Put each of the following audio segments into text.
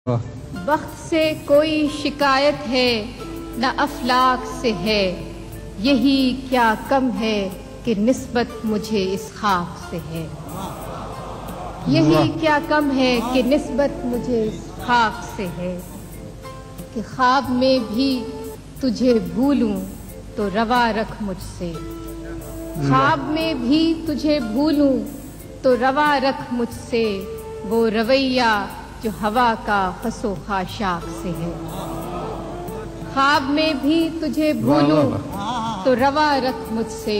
वक्त से कोई शिकायत है न अफलाक से है, यही क्या कम है कि निस्बत मुझे इस खाक से है। यही क्या कम है कि निस्बत मुझे इस खाक से है, कि ख्वाब में भी तुझे भूलूं तो रवा रख मुझसे। ख्वाब में भी तुझे भूलूं तो रवा रख मुझसे, वो रवैया जो हवा का फसो खाशाक से है। ख्वाब में भी तुझे भूलूं तो रवा रख मुझसे,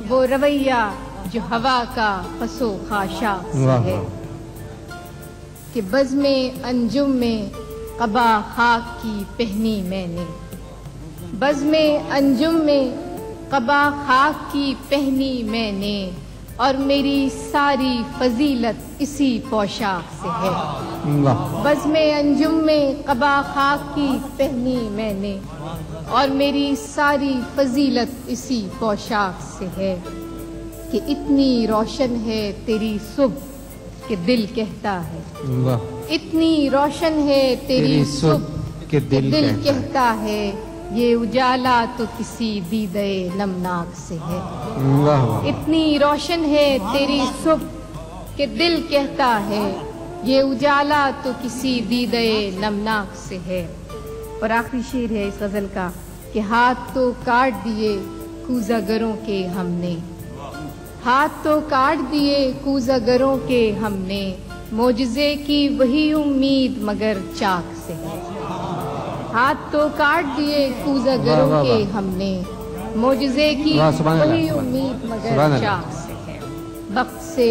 वो रवैया जो हवा का फसो खाशाक से है। कि बज़्मे अंजुम में क़बा खाक की पहनी मैंने, बज़्मे अंजुम में क़बा खाक की पहनी मैंने, और मेरी सारी फजीलत इसी पोशाक से है। बज़्मे अंजुम में क़बा खाक की पहनी मैंने, और मेरी सारी फजीलत इसी पोशाक से है। कि इतनी रोशन है तेरी सुबह कि दिल कहता है, इतनी रोशन है तेरी सुबह कि दिल कहता है, ये उजाला तो किसी दीदे नमनाक से है। इतनी रोशन है तेरी सुबह कि दिल कहता है, ये उजाला तो किसी दीदे नमनाक से है। और आखिरी शेर है इस गज़ल का कि हाथ तो काट दिए कूज़ागरों के हमने, हाथ तो काट दिए कूज़ागरों के हमने, मोजज़े की वही उम्मीद मगर चाक से है। हाथ तो काट दिए कूज़ागरों के हमने, मोजज़े की वही उम्मीद मगर चाक से है। वक्त से